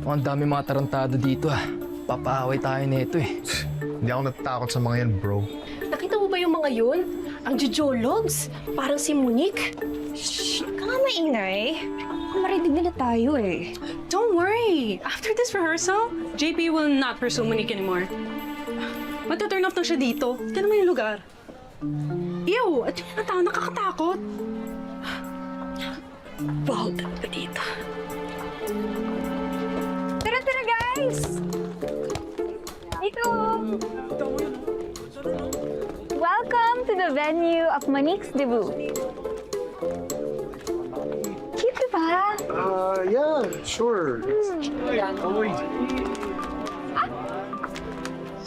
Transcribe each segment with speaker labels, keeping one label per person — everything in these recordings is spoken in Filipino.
Speaker 1: Ang dami mga tarantado dito ah. Papaaway tayo nito eh.
Speaker 2: Hindi ako natatakot sa mga yan, bro.
Speaker 3: Nakita mo ba yung mga yun? Ang jojologs. Parang si Monique.
Speaker 4: Shh! Ka nga maingay. Baka marinig nila tayo eh.
Speaker 3: Don't worry. After this rehearsal, JP will not pursue Monique anymore. Mata-turn off na siya dito. Tignan mo yung lugar. Ew! At yung mga tao nakakatakot. Wow, talaga dito.
Speaker 4: Tara, tara guys! Dito! Welcome to the venue of Monique's debut. Cute diba?
Speaker 2: Yeah, sure.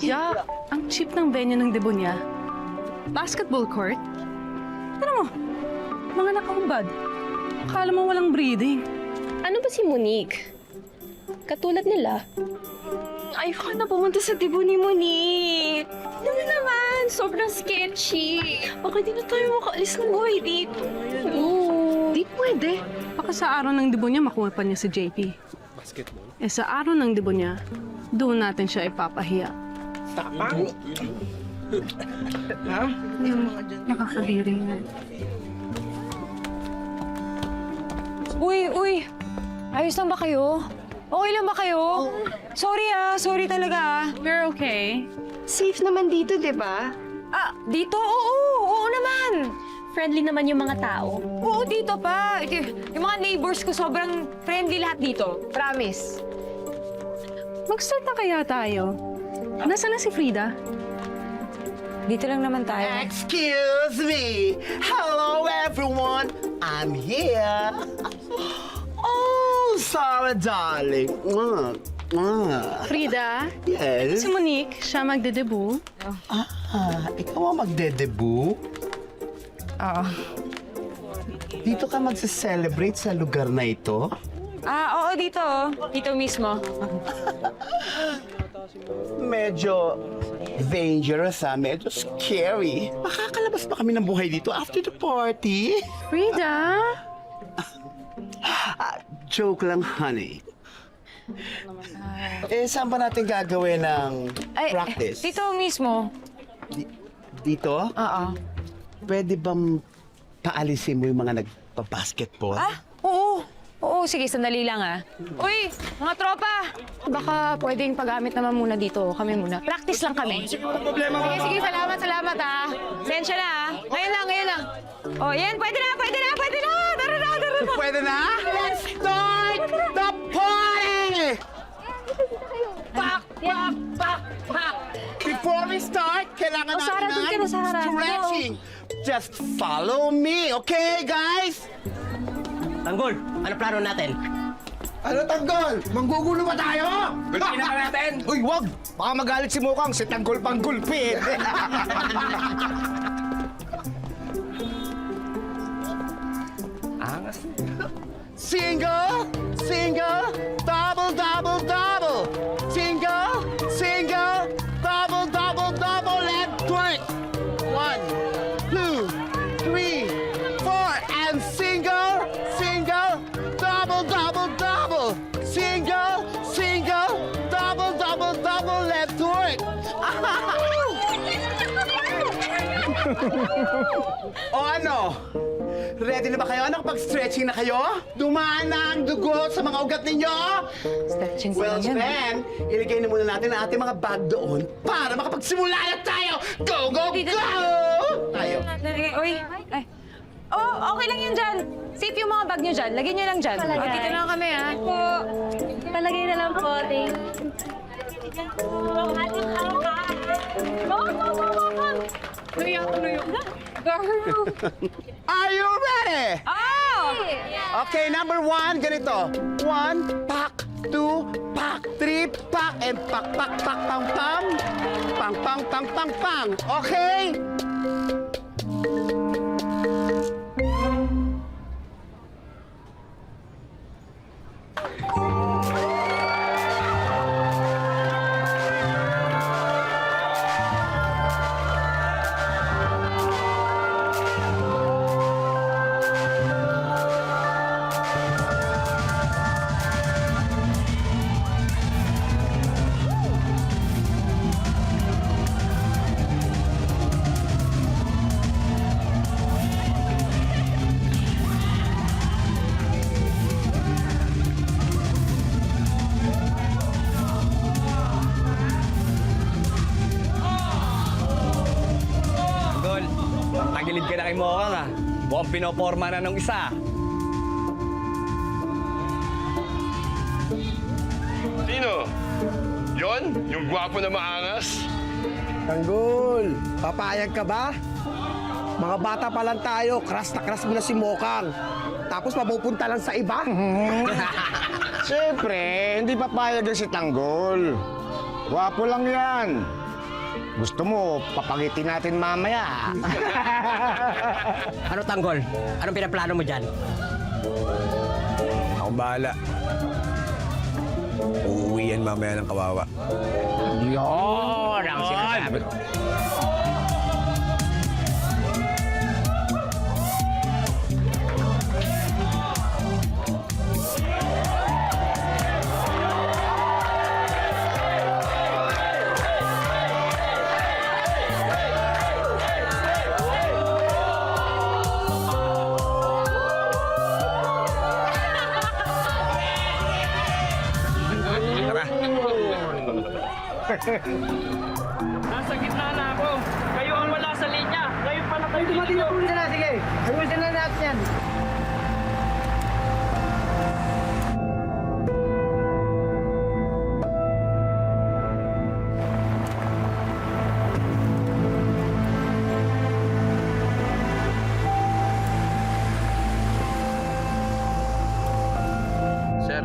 Speaker 3: Yeah, ang cheap ng venue ng debut niya. Basketball court. Tignan mo, mga nakahubad. Akala mo walang breathing.
Speaker 5: Ano ba si Monique? Katulad nila.
Speaker 4: Ayoko na pumunta sa debut ni Monique. Ano naman? Sobrang sketchy. Baka di na tayo makaalis ng buhay dito.
Speaker 5: Di pwede.
Speaker 3: Baka sa araw ng debut niya, makuha pa niya si JP.
Speaker 2: Basketball?
Speaker 3: Eh sa araw ng debut niya, doon natin siya ipapahiya.
Speaker 1: Tapang!
Speaker 3: Nakakadiri na.
Speaker 6: Uy! Ayos lang ba kayo? Okay lang ba kayo? Sorry talaga.
Speaker 3: We're okay.
Speaker 4: Safe naman dito, di ba?
Speaker 6: Dito? Oo naman.
Speaker 5: Friendly naman yung mga tao.
Speaker 6: Oo, dito pa. Yung mga neighbors ko sobrang friendly lahat dito. Promise.
Speaker 3: Mag-start na kaya tayo. Nasaan na si Frida?
Speaker 6: Dito lang naman tayo.
Speaker 7: Excuse me. Hello, everyone. I'm here. Oh, Sarah, darling.
Speaker 3: Frida?
Speaker 7: Yes.
Speaker 3: Si Monique, siya magde-debut.
Speaker 7: Ikaw ang magde-debut?
Speaker 6: Oo.
Speaker 7: Dito ka magse-celebrate sa lugar na ito?
Speaker 6: Oo, dito. Dito mismo.
Speaker 7: Medyo dangerous, medyo scary. Makakalabas ba kami ng buhay dito after the party?
Speaker 3: Frida?
Speaker 7: Joke lang, honey. Saan ba natin gagawin ng practice?
Speaker 6: Dito mismo.
Speaker 7: Dito?
Speaker 6: Oo.
Speaker 7: Pwede bang paalisin mo yung mga nagpa-basketball?
Speaker 6: Oo, sige, sandali lang Uy, mga tropa! Baka pwedeng paggamit naman muna dito. Kami muna. Practice lang kami. Sige, salamat Sensya na Ngayon lang. Oh, yan, pwede na! Tara na!
Speaker 7: Pwede na? Let's start the party! Pak! Before we start, kailangan
Speaker 6: Sarah,
Speaker 7: natin
Speaker 6: doon ka na, Sarah.
Speaker 7: stretching. Just follow me, okay, guys?
Speaker 8: Tanggol, ano plano natin?
Speaker 2: Ano, Tanggol? Manggugulo ba tayo?
Speaker 8: Gulpin na natin!
Speaker 2: Uy, wag! Baka magalit si Mukang, si Tanggol pang gulpin.
Speaker 8: Angas.
Speaker 7: Single, double, single, double, let's twerk. 1, 2, 3, 4, and single, double, single, double, let's twerk. O ano? Ready na ba kayo? Nakapag-stretching na kayo? Dumaan na ang dugo sa mga ugat ninyo?
Speaker 6: Stretching
Speaker 7: Well, then, ilagay na muna natin ang ating mga bag doon para makapagsimula na tayo! Go! Tayo.
Speaker 6: Uy, ay. Okay lang yun dyan. Safe yung mga bag nyo dyan. Lagyan nyo lang dyan.
Speaker 5: Palagay.
Speaker 6: Dito lang kami,
Speaker 5: Palagay na lang po, thank
Speaker 7: Are you ready? Okay, number 1, ganito. 1, pack, 2, pack, 3, pack, and pack, pang, pang. Okay?
Speaker 9: kay Mokang ah. Mukhang pinoporma na ng isa.
Speaker 10: Sino? Yon? Yung gwapo na maangas?
Speaker 2: Tanggol, papayag ka ba? Mga bata pa lang tayo, crush na crush mo na si Mokang. Tapos mapupunta lang sa iba? Siyempre, hindi papayag yan si Tanggol. Gwapo lang yan. Gusto mo, papagitin natin mamaya.
Speaker 8: Ano, Tanggol? Anong pinaplano mo dyan?
Speaker 9: Akong bahala. Uuwi yan mamaya ng kawawa.
Speaker 2: Yun ang sinasabi ko.
Speaker 8: Nasa gitna na ako. Kayo ang wala sa linya. Kayo pala kayo dumating na.
Speaker 2: Sige, ayusin na natin yan.
Speaker 10: Sir,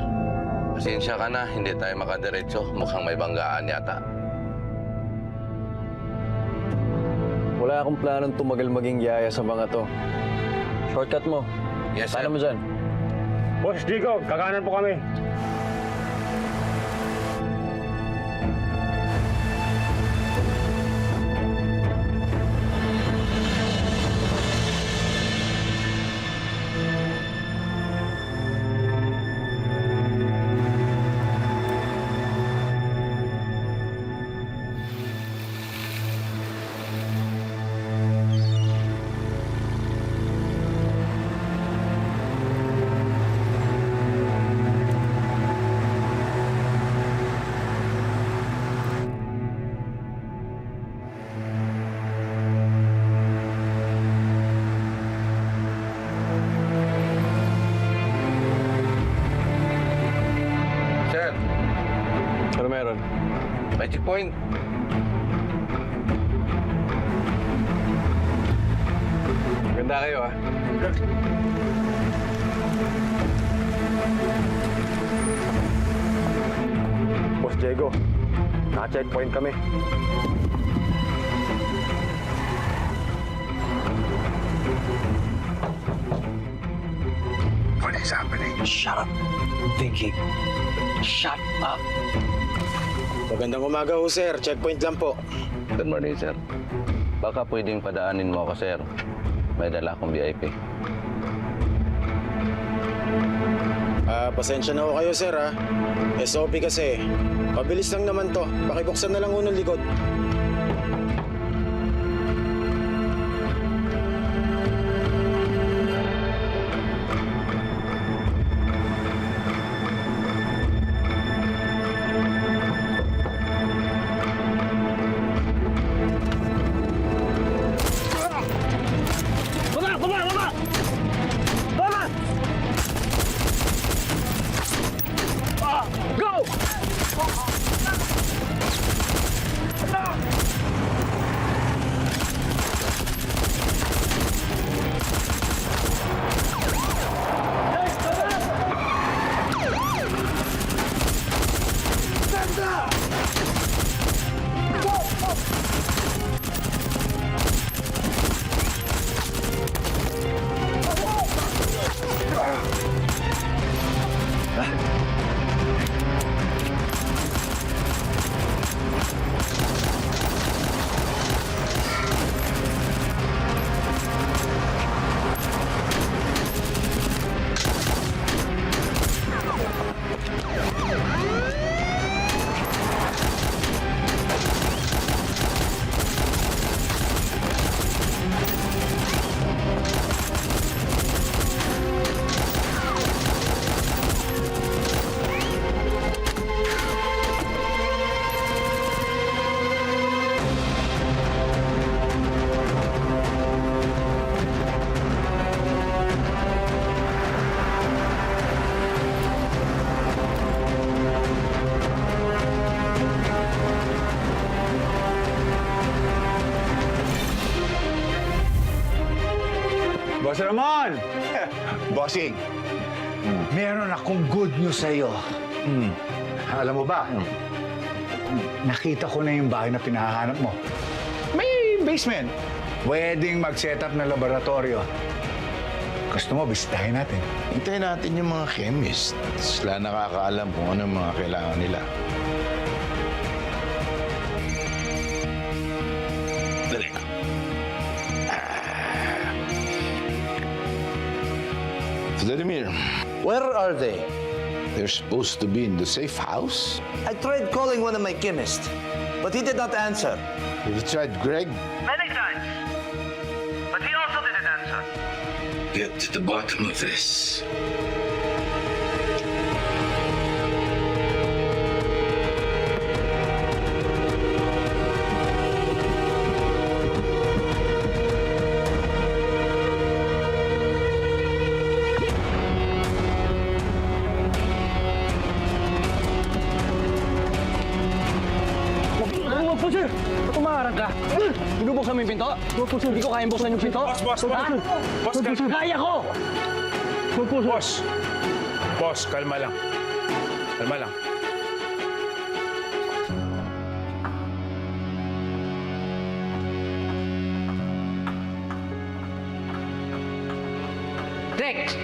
Speaker 10: pasensya ka na. Hindi tayo makadiretso. Mukhang may banggaan yata.
Speaker 11: Wala akong planong tumagal maging yaya sa mga to. Shortcut mo.
Speaker 10: Yes, sir.
Speaker 11: Paano mo dyan?
Speaker 2: Boss Digo, kakanan po kami.
Speaker 10: Sir,
Speaker 11: Ano meron?
Speaker 10: may checkpoint.
Speaker 11: Ganda kayo ah.
Speaker 2: Boss Diego, naka-checkpoint kami.
Speaker 10: What is happening?
Speaker 1: Shut up. Thinking. Shut up.
Speaker 11: Magandang umaga ho, sir. Checkpoint lang po.
Speaker 10: Good morning, sir. Baka pwedeng padaanin mo ako, sir. May dala akong VIP.
Speaker 11: Pasensya na ho kayo, sir, ha? SOP kasi. Mabilis lang naman to. Pakibuksan na lang ho ng likod.
Speaker 12: Boss Ramon! Bossing, meron akong good news sa iyo. Alam mo ba, nakita ko na yung bahay na pinahanap mo. May basement. Pwedeng mag-set up na laboratorio. Gusto mo, bisitahin natin.
Speaker 13: Hintayin natin yung mga chemist. Sila nakakaalam kung ano yung mga kailangan nila. Dali. Vladimir,
Speaker 2: Where are they?
Speaker 13: they're supposed to be in the safe house.
Speaker 2: I tried calling one of my chemists, but he did not answer.
Speaker 13: Have you tried Greg?
Speaker 8: Many times. But he also didn't answer.
Speaker 13: Get to the bottom of this.
Speaker 8: Huwag po, sir! Ba't umaharang ka? Binubuksan mo yung pinto? Huwag po, sir! Hindi ko kayang buksan yung pinto?
Speaker 12: Boss,
Speaker 8: Kaya ko! Huwag po, sir!
Speaker 12: Boss, kalma lang. Kalma lang.
Speaker 8: Rex!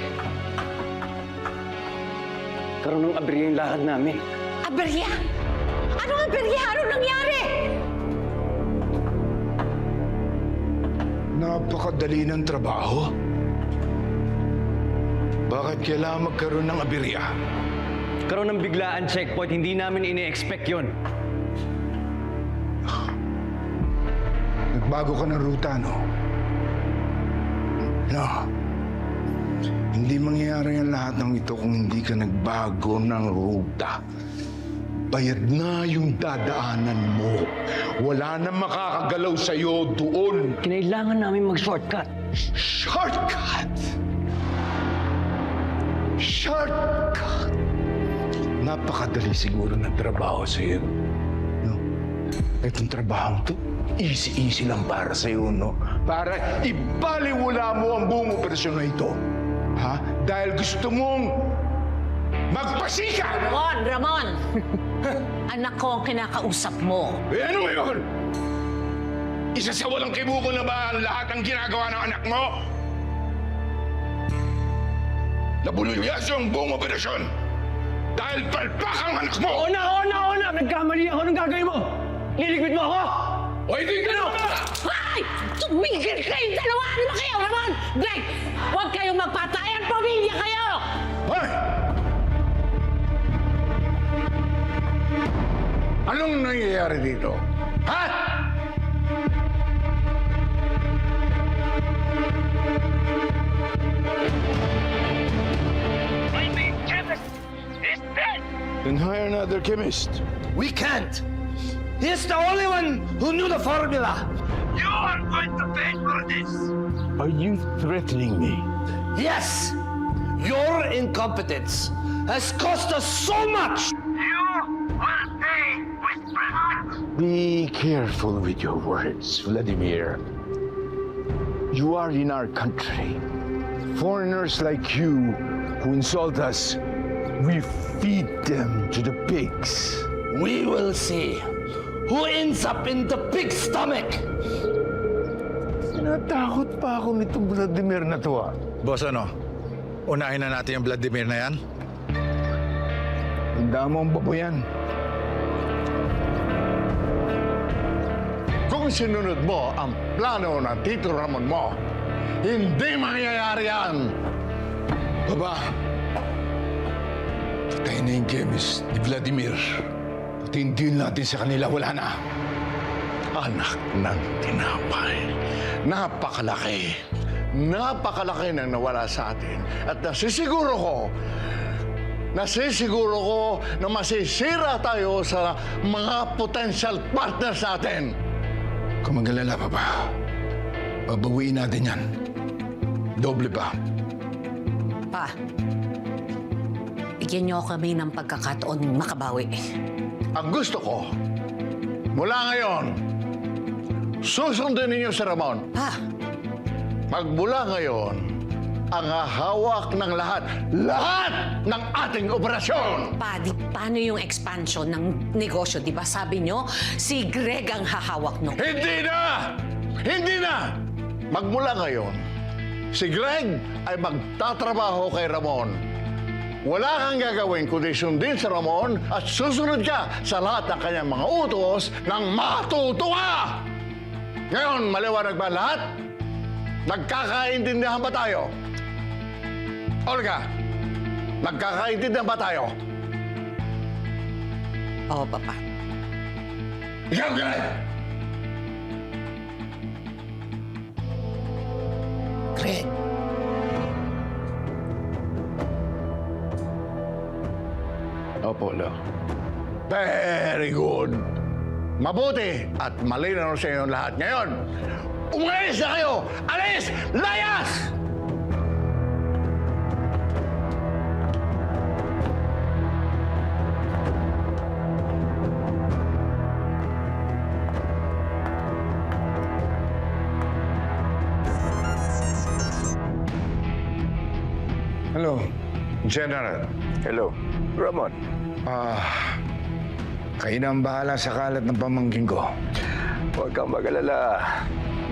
Speaker 8: Karoon ng aberya yung lakad namin.
Speaker 6: Aberya? Ano aberya? Ano nangyari?
Speaker 13: Napakadali ng trabaho. Bakit kailangan magkaroon ng aberya?
Speaker 9: Karoon ng biglaan checkpoint, hindi namin ini-expect yun.
Speaker 13: Nagbago ka ng ruta, no? No. Hindi mangyayari ang lahat ng ito kung hindi ka nagbago ng ruta. Bayad na yung dadaanan mo. Wala na makakagalaw sa'yo doon.
Speaker 8: Kinailangan namin mag-shortcut.
Speaker 13: Shortcut! Shortcut! Napakadali siguro ng trabaho sa'yo. No? Itong trabaho to, easy-easy lang para sa'yo, no? Para ibaliwala mo ang buong operasyon na ito. Ha? Dahil gusto mong magpasikat!
Speaker 6: Ramon! Anak ko ang kinakausap mo.
Speaker 13: Eh, ano ngayon? Isa sa walang kibuko na ba ang lahat ng ginagawa ng anak mo? Nabululyas yung buong operasyon dahil palpak ang anak mo!
Speaker 8: Oo na! Nagkamali ako ng gagawin mo! Liligpit mo ako!
Speaker 13: O hindi ka na!
Speaker 6: Ay! Tumigil kayong dalawa! Ano ba kayo, Ramon? Greg! Huwag kayong magpatayan! Pamilya kayo!
Speaker 13: Hoy! Anong nangyayari dito? Ha?
Speaker 8: My main chemist is dead!
Speaker 13: Then hire another chemist.
Speaker 2: We can't. He's the only one who knew the formula.
Speaker 8: You are going to pay for this!
Speaker 13: Are you threatening me?
Speaker 2: Yes, your incompetence has cost us so much.
Speaker 8: You will pay with blood!
Speaker 13: Be careful with your words, Vladimir. You are in our country. Foreigners like you who insult us, we feed them to the pigs.
Speaker 2: We will see who ends up in the pig's stomach.
Speaker 13: Natakot pa ako nitong Vladimir na to, ah.
Speaker 12: Boss, ano? Unahin na natin yung Vladimir na yan?
Speaker 13: Tanda mo ang babo yan. Kung sinunod mo ang plano ng Tito Ramon mo, hindi mangyayari yan. Baba, patay na yung chemist ni Vladimir. Pati yung deal natin sa kanila, wala na. Anak ng tinapay. Napakalaki. Napakalaki nang nawala sa atin. At nasisiguro ko na masisira tayo sa mga potential partners natin. Kung mag-alala pa ba, babawiin natin yan. Doble pa.
Speaker 6: Pa, bigyan niyo kami ng pagkakataon makabawi.
Speaker 13: Ang gusto ko, mula ngayon, susundin ninyo si Ramon.
Speaker 6: Pa,
Speaker 13: Magmula ngayon,
Speaker 12: ang hahawak ng lahat ng ating operasyon.
Speaker 14: Paano yung expansion ng negosyo? Di ba sabi nyo, si Greg ang hahawak nung...
Speaker 12: Hindi na! Hindi na! Magmula ngayon, si Greg ay magtatrabaho kay Ramon. Wala kang gagawin kundi sundin si Ramon at susunod ka sa lahat ng kanyang mga utos ng matutuwa! Ngayon, maliwanag ba lahat? Nagkakaintindihan ba tayo? Olga, nagkakaintindihan ba tayo?
Speaker 14: Oo, Papa.
Speaker 12: Ikaw, Greg!
Speaker 14: Greg.
Speaker 11: Opo, Lo.
Speaker 12: Very good. Mabuti at malinaw sa inyo lahat. Ngayon, umalis na kayo! Alis! Layas! Hello, General.
Speaker 13: Hello, Ramon.
Speaker 12: Kayo na ang bahala sa kalat ng pamangkin ko.
Speaker 13: Huwag kang mag-alala.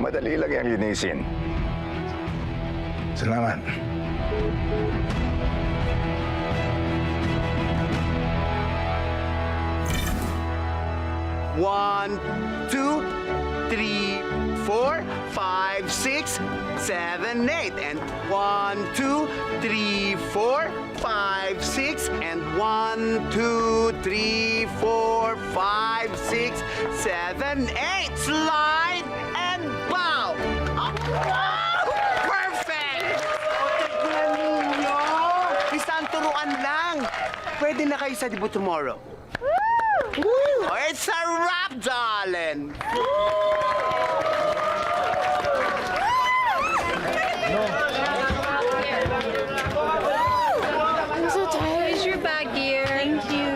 Speaker 13: Madali lang yung linisin.
Speaker 12: Salamat.
Speaker 7: One, two, three, 4, 5, 6, 7, 8. And 1, 2, 3, 4, 5, 6. And 1, 2, 3, 4, 5, 6, 7, 8. Slide and bow. Oh, wow! Perfect! O, tignan ninyo. Isang turuan lang. Pwede na kayo sa debut tomorrow. Oh, it's a wrap, darling.
Speaker 4: I'm so tired. Here's your bag, dear. Thank you.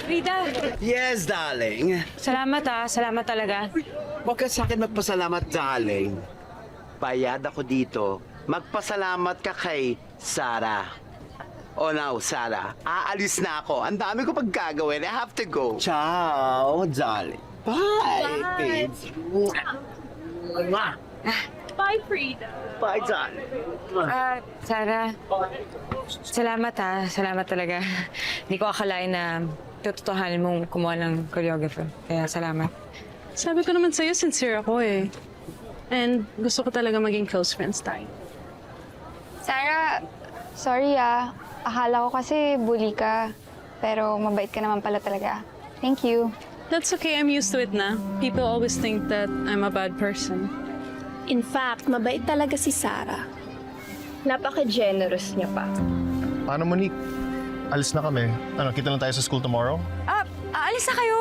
Speaker 6: Rita,
Speaker 7: Yes, darling.
Speaker 6: salamat salamat talaga.
Speaker 7: Huwag ka sa akin magpasalamat, darling. Bayad ako dito. Magpasalamat ka kay Sarah. Oh, now, Sarah. Aalis na ako. Ang dami ko pagkagawin. I have to go. Ciao, darling. Bye, babes.
Speaker 4: Bye, Frida.
Speaker 7: Bye, darling.
Speaker 6: Sarah, salamat salamat talaga. Hindi ko akalain na tututuhanin mong kumuha ng choreographer. Kaya salamat.
Speaker 3: Sabi ko naman sa'yo, sincere ako eh. And gusto ko talaga maging close friends tayo.
Speaker 4: Sarah, sorry Akala ko kasi bully ka. Pero mabait ka naman pala talaga. Thank you.
Speaker 3: That's okay, I'm used to it na. People always think that I'm a bad person.
Speaker 5: In fact, mabait talaga si Sarah. Napaka-generous niya pa.
Speaker 11: Paano, Monique? Alis na kami. Kita lang tayo sa school tomorrow?
Speaker 6: Aalis na kayo?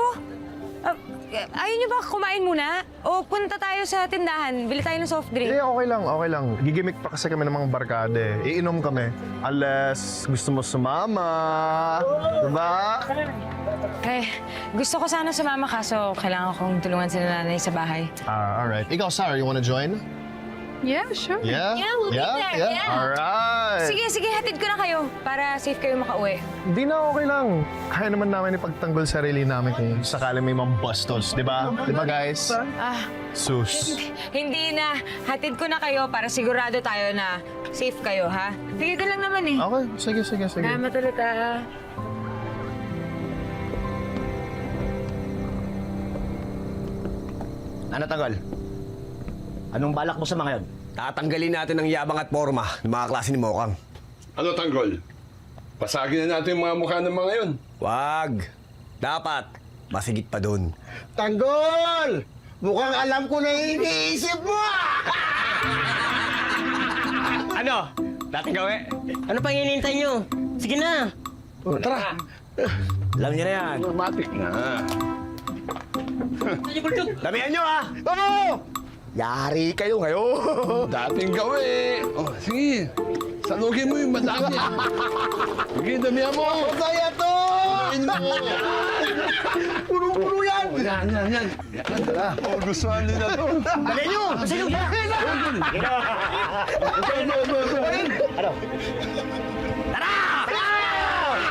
Speaker 6: Ayaw niyo ba kumain muna? O punta tayo sa tindahan, bili tayo ng soft drink?
Speaker 11: Hindi, okay lang. Gigimik pa kasi kami ng mga barkade. Iinom kami. Unless gusto mo sumama. Diba?
Speaker 6: Gusto ko sana sumama kaso kailangan kong tulungan sila nanay sa bahay.
Speaker 11: Alright. Ikaw, Sarah, you wanna join?
Speaker 3: Yeah, sure.
Speaker 11: Yeah?
Speaker 6: Yeah, we'll be there. Yeah.
Speaker 11: Alright.
Speaker 6: Sige, hatid ko na kayo para safe kayo makauwi.
Speaker 11: Hindi na, okay lang. Kaya naman namin ipagtanggol sarili namin kung sakaling may mga bastos, di ba? Di ba, guys? Sus.
Speaker 6: Hindi na. Hatid ko na kayo para sigurado tayo na safe kayo, ha? Sige ka lang naman eh.
Speaker 11: Okay, sige.
Speaker 6: Salamat ulit, ha?
Speaker 2: Ano, Tanggol? Anong balak mo sa mga yon? Tatanggalin natin ang yabang at forma ng mga klase ni Mokang.
Speaker 13: Ano, Tanggol? Pasagin na natin yung mga mukha ng mga yun.
Speaker 2: Wag! Dapat, masigit pa dun. Tanggol! Mukhang alam ko na iniisip mo!
Speaker 8: Ano? Dating gawin?
Speaker 2: Ano pang hinihintay nyo? Sige na! Tara! Alam niyo na yan.
Speaker 13: Matik na.
Speaker 2: Damihan nyo, ha! Oo! Yari kayo ngayon!
Speaker 13: Dating gawin. Oh, sige. Salugin mo yung madami. Sige, damihan mo.
Speaker 2: Kaya to!
Speaker 13: Damihan mo.
Speaker 2: Puro-puro yan!
Speaker 11: Yan. Oh, gustuhan nila to.
Speaker 2: Dali nyo! Kasi nyo!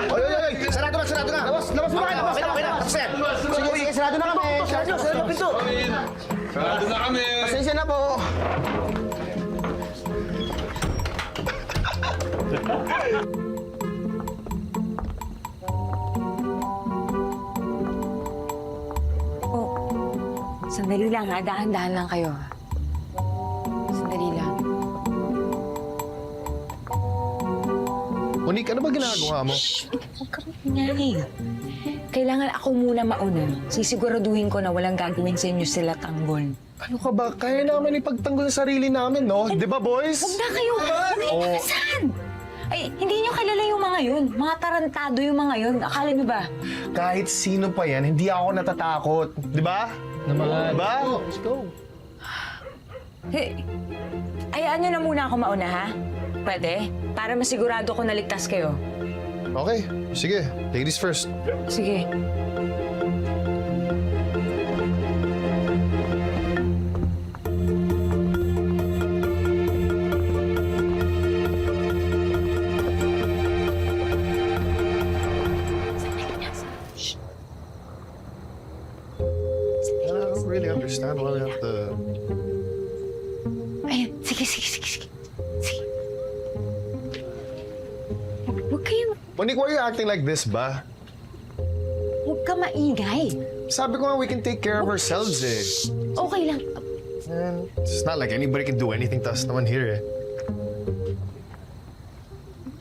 Speaker 2: Oy! Sarado na! Labas mo kayo! Okay na! Sige, sarado na kami! Sarado na pinto!
Speaker 13: Sarado na kami!
Speaker 2: Pasensya na po!
Speaker 6: Sandali lang ha, dahan-dahan lang kayo. Sandali lang.
Speaker 11: Monique, ano ba ginagawa mo?
Speaker 6: Huwag ka maingay. Kailangan ako muna mauna. Sisiguraduhin ko na walang gagawin sa inyo sila tanggol.
Speaker 11: Ano ka ba? Kaya namin ipagtanggol sa sarili namin, no? Di ba, boys?
Speaker 6: Huwag na kayo! Saan? Ay, hindi nyo kilala yung mga yun. Mga tarantado yung mga yun. Akala nyo ba?
Speaker 11: Kahit sino pa yan, hindi ako natatakot. Di ba?
Speaker 1: Naman.
Speaker 11: Diba?
Speaker 1: Let's go.
Speaker 6: Hey, hayaan nyo na muna ako mauna, ha? Pwede? Para masigurado ko naligtas kayo.
Speaker 11: Okay, sige. Ladies first.
Speaker 6: Sige.
Speaker 11: I don't really understand why we have to...
Speaker 6: Ayan, sige. Huwag kayo,
Speaker 11: Monique, why are you acting like this ba?
Speaker 6: huwag ka maingay.
Speaker 11: Sabi ko nga, we can take care of ourselves eh.
Speaker 6: Okay lang.
Speaker 11: And it's not like anybody can do anything to us naman here eh.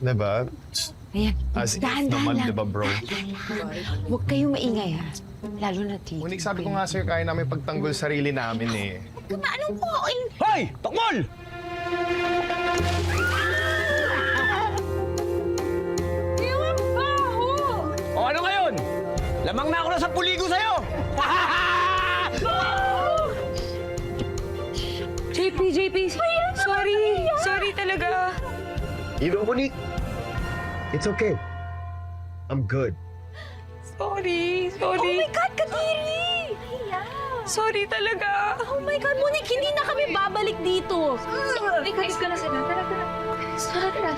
Speaker 11: Diba?
Speaker 6: Ayan,
Speaker 11: As if
Speaker 6: dahan-dahan
Speaker 11: naman,
Speaker 6: lang.
Speaker 11: diba, bro?
Speaker 6: Huwag kayong maingay, ha? Lalo na Tito.
Speaker 11: Monique, sabi ko nga sa'yo, kaya namin pagtanggol sarili namin eh.
Speaker 6: Anong po?
Speaker 8: Hoy! Tokmol! O ano ngayon? Lamang na ako na sa puligo sa'yo!
Speaker 6: JP! Sorry talaga.
Speaker 11: You know, Monique, it's okay. I'm good.
Speaker 6: Sorry. Oh my God, Kadiri! Sorry talaga.
Speaker 4: Oh my God, Monique, hindi na kami babalik dito. Ayos ka na sila. Tara.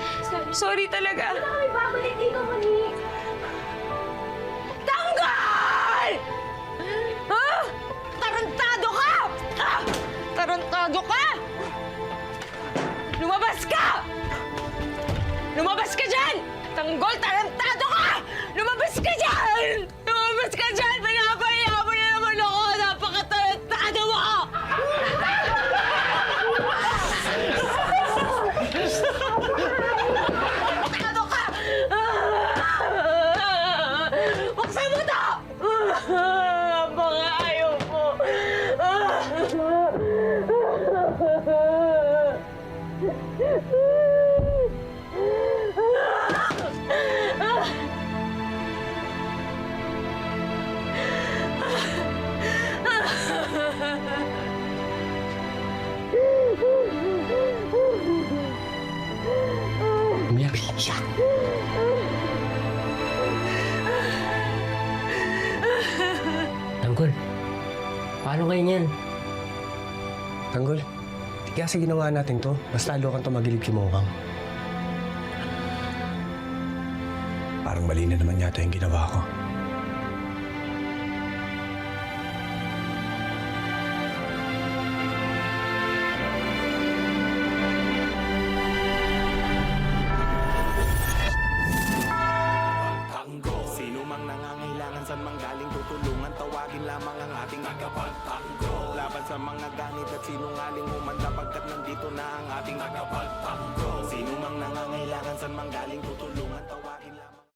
Speaker 6: Sorry talaga.
Speaker 4: Hindi na kami babalik dito, Monique.
Speaker 6: Tanggol! Ah! Tarantado ka! Tarantado ka! Lumabas ka! Lumabas ka dyan! Tanggol, tarantado ka! Lumabas ka dyan! Lumabas ka dyan! Pinapahiya mo na naman ako! Napakatarantado mo! Tarantado ka! Buksan mo to! Baka ayaw mo!
Speaker 1: Umiyak.
Speaker 8: Tanggol, paano ngayon yan? Tanggol, di kasi ginawa natin to. Mas lalo kang tumagilid kay Mokang. Parang mali na naman yata yung ginawa ko.
Speaker 15: Sino mang nangangailangan, saan mang galing tutulungan, tawagin lamang ang ating tagapagtanggol. Laban sa mga ganit at sinungaling humanda, pagkat nandito na ang ating tagapagtanggol. Sino mang nangangailangan, saan mang galing tutulungan.